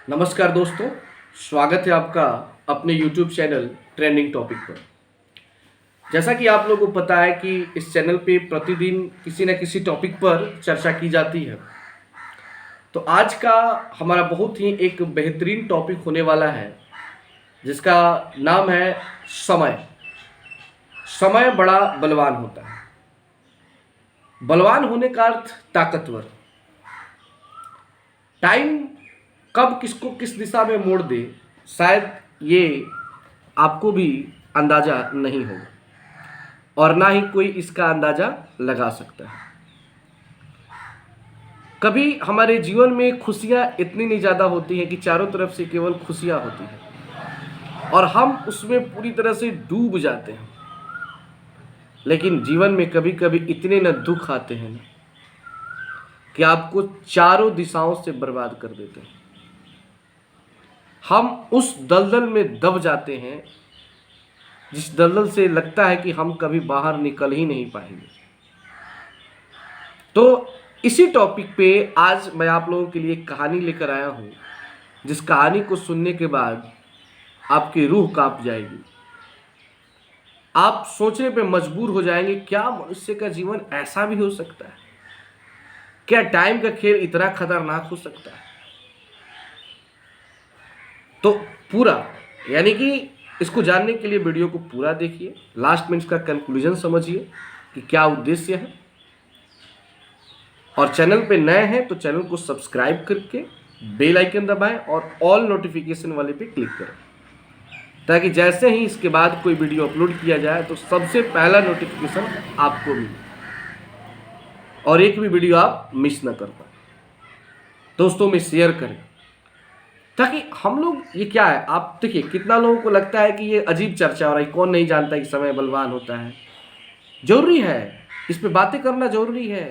नमस्कार दोस्तों, स्वागत है आपका अपने YouTube चैनल ट्रेंडिंग टॉपिक पर। जैसा कि आप लोगों को पता है कि इस चैनल पे प्रतिदिन किसी न किसी टॉपिक पर चर्चा की जाती है। तो आज का हमारा बहुत ही एक बेहतरीन टॉपिक होने वाला है, जिसका नाम है समय। समय बड़ा बलवान होता है। बलवान होने का अर्थ ताकतवर। टाइम कब किसको किस दिशा में मोड़ दे, शायद ये आपको भी अंदाजा नहीं होगा और ना ही कोई इसका अंदाजा लगा सकता है। कभी हमारे जीवन में खुशियां इतनी नहीं ज़्यादा होती हैं कि चारों तरफ से केवल खुशियां होती हैं और हम उसमें पूरी तरह से डूब जाते हैं। लेकिन जीवन में कभी कभी इतने न दुख आते हैं ना कि आपको चारों दिशाओं से बर्बाद कर देते हैं। हम उस दलदल में दब जाते हैं जिस दलदल से लगता है कि हम कभी बाहर निकल ही नहीं पाएंगे। तो इसी टॉपिक पे आज मैं आप लोगों के लिए एक कहानी लेकर आया हूँ, जिस कहानी को सुनने के बाद आपकी रूह कांप जाएगी। आप सोचने पे मजबूर हो जाएंगे, क्या मनुष्य का जीवन ऐसा भी हो सकता है? क्या टाइम का खेल इतना खतरनाक हो सकता है? तो पूरा यानी कि इसको जानने के लिए वीडियो को पूरा देखिए, लास्ट में इसका कंक्लूजन समझिए कि क्या उद्देश्य है। और चैनल पे नए हैं तो चैनल को सब्सक्राइब करके बेल आइकन दबाएं और ऑल नोटिफिकेशन वाले पे क्लिक करें, ताकि जैसे ही इसके बाद कोई वीडियो अपलोड किया जाए तो सबसे पहला नोटिफिकेशन आपको मिले और एक भी वीडियो आप मिस ना कर पाए। दोस्तों में शेयर करें ताकि हम लोग, ये क्या है, आप देखिए कितना लोगों को लगता है कि ये अजीब चर्चा हो रही है, कौन नहीं जानता कि समय बलवान होता है। जरूरी है, इस पे बातें करना जरूरी है,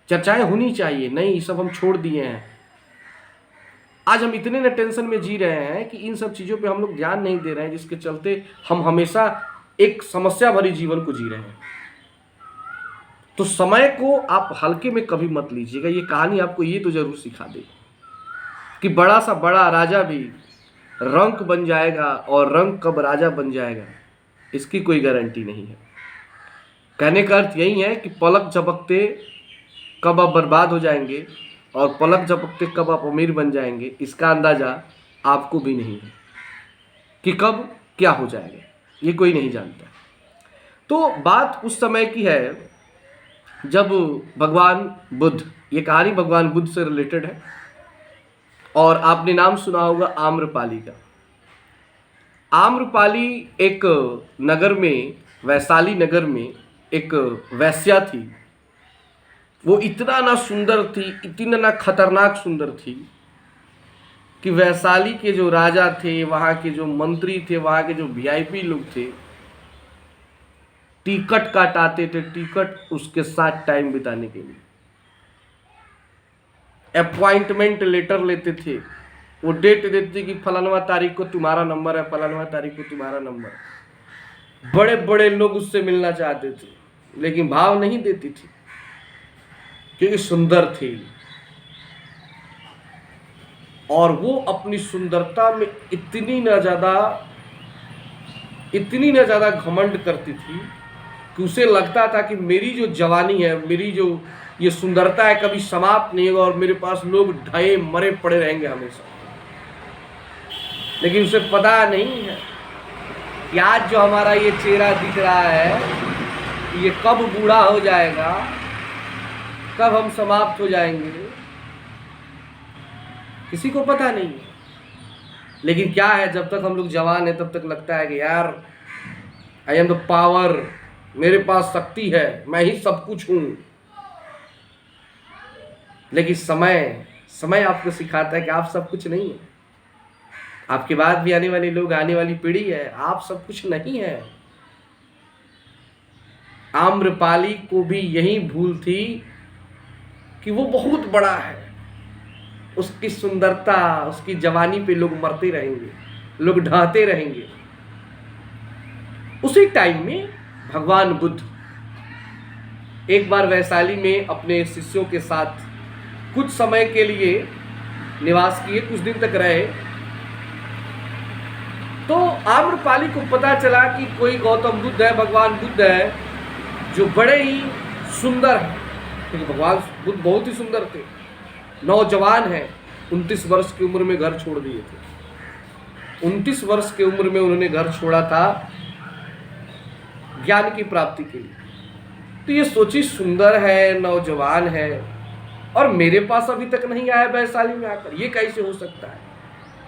चर्चाएं होनी चाहिए। नहीं, ये सब हम छोड़ दिए हैं। आज हम इतने न टेंशन में जी रहे हैं कि इन सब चीज़ों पे हम लोग ध्यान नहीं दे रहे हैं, जिसके चलते हम हमेशा एक समस्या भरी जीवन को जी रहे हैं। तो समय को आप हल्के में कभी मत लीजिएगा। ये कहानी आपको ये तो जरूर सिखा देगी कि बड़ा सा बड़ा राजा भी रंक बन जाएगा और रंक कब राजा बन जाएगा इसकी कोई गारंटी नहीं है। कहने का अर्थ यही है कि पलक झपकते कब आप बर्बाद हो जाएंगे और पलक झपकते कब आप अमीर बन जाएंगे, इसका अंदाज़ा आपको भी नहीं है कि कब क्या हो जाएगा, ये कोई नहीं जानता। तो बात उस समय की है जब भगवान बुद्ध, ये कहानी भगवान बुद्ध से रिलेटेड है और आपने नाम सुना होगा आम्रपाली का। आम्रपाली एक नगर में, वैशाली नगर में एक वैश्या थी। वो इतना ना सुंदर थी, इतना ना खतरनाक सुंदर थी कि वैशाली के जो राजा थे, वहाँ के जो मंत्री थे, वहाँ के जो वीआईपी लोग थे, टिकट काटाते थे, टिकट उसके साथ टाइम बिताने के लिए, अपॉइंटमेंट लेटर लेते थे। वो डेट देती कि फलानवा तारीख को तुम्हारा नंबर है, फलानवा तारीख को तुम्हारा नंबर है। बड़े बड़े लोग उससे मिलना चाहते थे, लेकिन भाव नहीं देती थी क्योंकि सुंदर थी और वो अपनी सुंदरता में इतनी न ज्यादा घमंड करती थी कि उसे लगता था कि मेरी जो जवानी है, मेरी जो ये सुंदरता है, कभी समाप्त नहीं होगा और मेरे पास लोग ढहे मरे पड़े रहेंगे हमेशा। लेकिन उसे पता नहीं है कि आज जो हमारा ये चेहरा दिख रहा है, ये कब बूढ़ा हो जाएगा, कब हम समाप्त हो जाएंगे, किसी को पता नहीं है। लेकिन क्या है, जब तक हम लोग जवान हैं तब तक लगता है कि यार आई एम द पावर, मेरे पास शक्ति है, मैं ही सब कुछ हूं। लेकिन समय आपको सिखाता है कि आप सब कुछ नहीं है। आपके बाद भी आने वाले लोग, आने वाली पीढ़ी है, आप सब कुछ नहीं है। आम्रपाली को भी यही भूल थी कि वो बहुत बड़ा है। उसकी सुंदरता, उसकी जवानी पे लोग मरते रहेंगे, लोग ढहते रहेंगे। उसी टाइम में भगवान बुद्ध एक बार वैशाली में अपने शिष्यों के साथ कुछ समय के लिए निवास किए, कुछ दिन तक रहे। तो आम्रपाली को पता चला कि कोई गौतम बुद्ध है, भगवान बुद्ध है, जो बड़े ही सुंदर हैं, क्योंकि भगवान बुद्ध बहुत ही सुंदर थे, नौजवान हैं, 29 वर्ष की उम्र में घर छोड़ दिए थे। 29 वर्ष की उम्र में उन्होंने घर छोड़ा था ज्ञान की प्राप्ति के लिए। तो ये सोची, सुंदर है, नौजवान है, और मेरे पास अभी तक नहीं आया वैशाली में आकर, ये कैसे हो सकता है?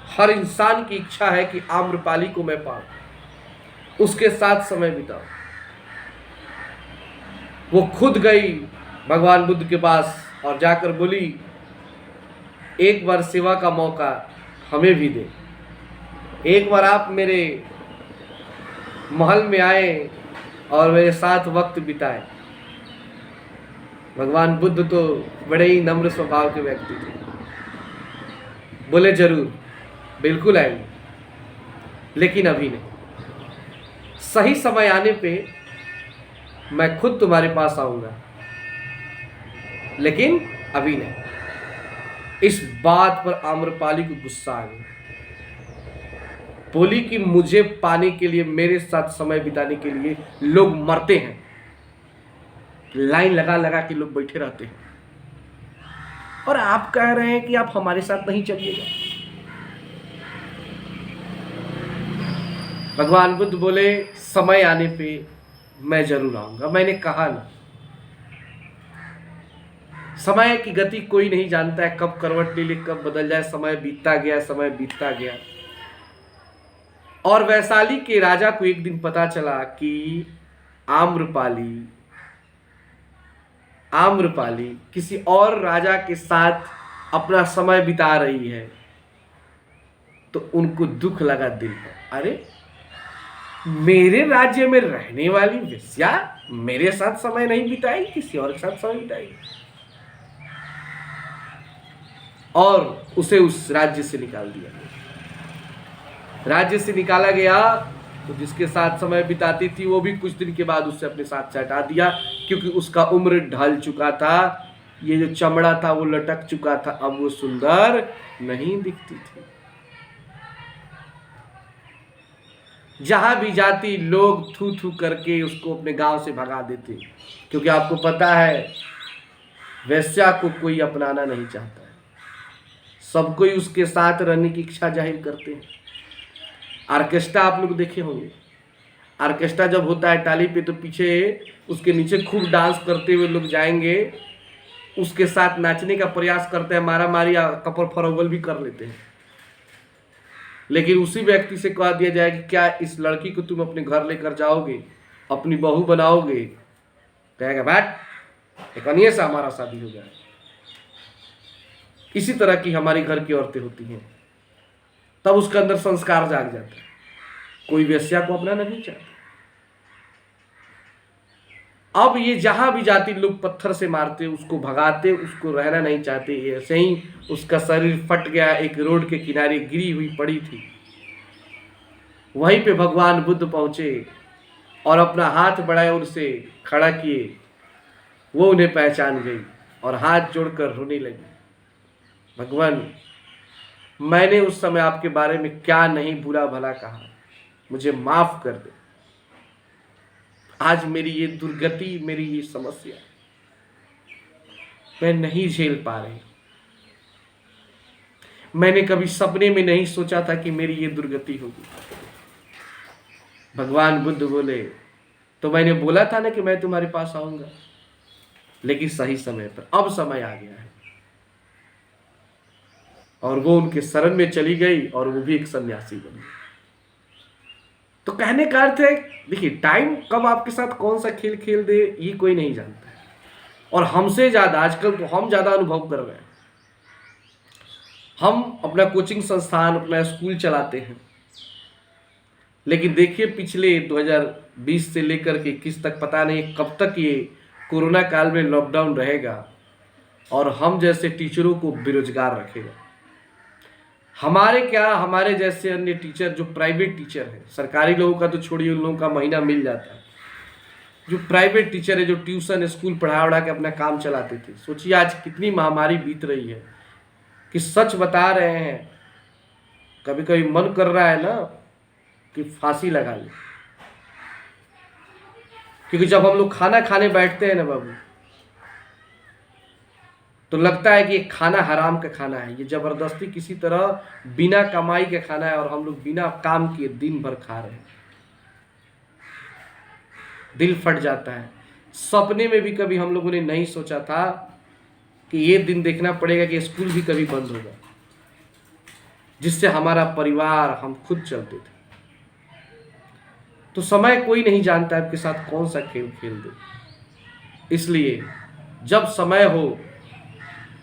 हर इंसान की इच्छा है कि आम्रपाली को मैं पाऊं, उसके साथ समय बिताऊं। वो खुद गई भगवान बुद्ध के पास और जाकर बोली, एक बार सेवा का मौका हमें भी दे, एक बार आप मेरे महल में आए और मेरे साथ वक्त बिताए। भगवान बुद्ध तो बड़े ही नम्र स्वभाव के व्यक्ति थे, बोले जरूर, बिल्कुल आएंगे, लेकिन अभी नहीं। सही समय आने पे मैं खुद तुम्हारे पास आऊंगा, लेकिन अभी नहीं। इस बात पर आम्रपाली को गुस्सा आ गया, बोली कि मुझे पाने के लिए, मेरे साथ समय बिताने के लिए लोग मरते हैं, लाइन लगा लगा के लोग बैठे रहते हैं, और आप कह रहे हैं कि आप हमारे साथ नहीं चलिएगा। भगवान बुद्ध बोले, समय आने पे मैं जरूर आऊंगा। मैंने कहा ना, समय की गति कोई नहीं जानता है, कब करवट ले ले, कब बदल जाए। समय बीतता गया, समय बीतता गया, और वैशाली के राजा को एक दिन पता चला कि आम्रपाली किसी और राजा के साथ अपना समय बिता रही है। तो उनको दुख लगा दिल पर, अरे मेरे राज्य में रहने वाली वेश्या मेरे साथ समय नहीं बिताई, किसी और के साथ समय बिताई, और उसे उस राज्य से निकाल दिया। राज्य से निकाला गया तो जिसके साथ समय बिताती थी वो भी कुछ दिन के बाद उससे अपने साथ से हटा दिया, क्योंकि उसका उम्र ढल चुका था, ये जो चमड़ा था वो लटक चुका था, अब वो सुंदर नहीं दिखती थी। जहां भी जाती लोग थू थू करके उसको अपने गांव से भगा देते, क्योंकि आपको पता है वैश्या को कोई अपनाना नहीं चाहता है, सब कोई उसके साथ रहने की इच्छा जाहिर करते हैं। ऑर्केस्ट्रा आप लोग देखे होंगे, ऑर्केस्ट्रा जब होता है टाली पे तो पीछे उसके नीचे खूब डांस करते हुए लोग जाएंगे, उसके साथ नाचने का प्रयास करते हैं, मारा मारी या कपड़ फरोगल भी कर लेते हैं। लेकिन उसी व्यक्ति से कह दिया जाए कि क्या इस लड़की को तुम अपने घर लेकर जाओगे, अपनी बहू बनाओगे, कहेगा बैठ, एक अन्य से हमारा शादी हो जाए। इसी तरह की हमारी घर की औरतें होती हैं, तब उसके अंदर संस्कार जाग जाता है, कोई वेश्या को अपनाना नहीं चाहता। अब ये जहां भी जाती लोग पत्थर से मारते, उसको भगाते, उसको रहना नहीं चाहते। ऐसे ही उसका शरीर फट गया, एक रोड के किनारे गिरी हुई पड़ी थी। वहीं पे भगवान बुद्ध पहुंचे और अपना हाथ बढ़ाए, उनसे खड़ा किए। वो उन्हें पहचान गई और हाथ जोड़कर रोने लगी, भगवान मैंने उस समय आपके बारे में क्या नहीं बुरा भला कहा, मुझे माफ कर दे। आज मेरी ये दुर्गति, मेरी ये समस्या मैं नहीं झेल पा रही। मैंने कभी सपने में नहीं सोचा था कि मेरी ये दुर्गति होगी। भगवान बुद्ध बोले, तो मैंने बोला था ना कि मैं तुम्हारे पास आऊंगा, लेकिन सही समय पर, अब समय आ गया है। और वो उनके शरण में चली गई और वो भी एक सन्यासी बनी। तो कहने का अर्थ है, देखिए टाइम कब आपके साथ कौन सा खेल खेल दे ये कोई नहीं जानता है, और हमसे ज्यादा आजकल तो हम ज्यादा अनुभव कर रहे हैं। हम अपना कोचिंग संस्थान, अपना स्कूल चलाते हैं, लेकिन देखिए पिछले 2020 से लेकर के 21 तक, पता नहीं कब तक ये कोरोना काल में लॉकडाउन रहेगा और हम जैसे टीचरों को बेरोजगार रखेगा। हमारे जैसे अन्य टीचर जो प्राइवेट टीचर हैं, सरकारी लोगों का तो छोड़िए, उन लोगों का महीना मिल जाता है। जो प्राइवेट टीचर है, जो ट्यूशन स्कूल पढ़ा के अपना काम चलाते थे, सोचिए आज कितनी महामारी बीत रही है। कि सच बता रहे हैं। कभी कभी मन कर रहा है ना कि फांसी लगा ले, क्योंकि जब हम लोग खाना खाने बैठते हैं ना बाबू, तो लगता है कि ये खाना हराम का खाना है, ये जबरदस्ती किसी तरह बिना कमाई के खाना है, और हम लोग बिना काम किए दिन भर खा रहे हैं। दिल फट जाता है। सपने में भी कभी हम लोगों ने नहीं सोचा था कि ये दिन देखना पड़ेगा कि स्कूल भी कभी बंद होगा, जिससे हमारा परिवार, हम खुद चलते थे। तो समय कोई नहीं जानता आपके साथ कौन सा खेल खेल दे। इसलिए जब समय हो,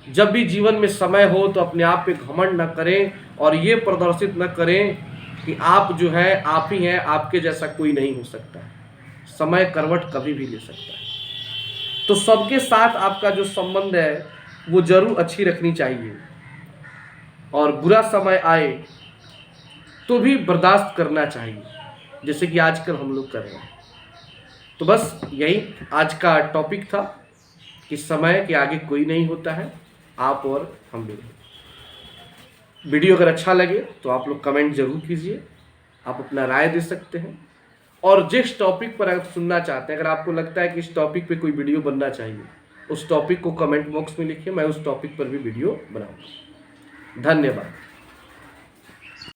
जब भी जीवन में समय हो, तो अपने आप पे घमंड न करें और ये प्रदर्शित न करें कि आप जो है आप ही हैं, आपके जैसा कोई नहीं हो सकता। समय करवट कभी भी ले सकता है। तो सबके साथ आपका जो संबंध है वो जरूर अच्छी रखनी चाहिए, और बुरा समय आए तो भी बर्दाश्त करना चाहिए, जैसे कि आजकल हम लोग कर रहे हैं। तो बस यही आज का टॉपिक था कि समय के आगे कोई नहीं होता है, आप और हम लोग। वीडियो अगर अच्छा लगे तो आप लोग कमेंट जरूर कीजिए, आप अपना राय दे सकते हैं। और जिस टॉपिक पर आप सुनना चाहते हैं, अगर आपको लगता है कि इस टॉपिक पे कोई वीडियो बनना चाहिए, उस टॉपिक को कमेंट बॉक्स में लिखिए, मैं उस टॉपिक पर भी वीडियो बनाऊंगा। धन्यवाद।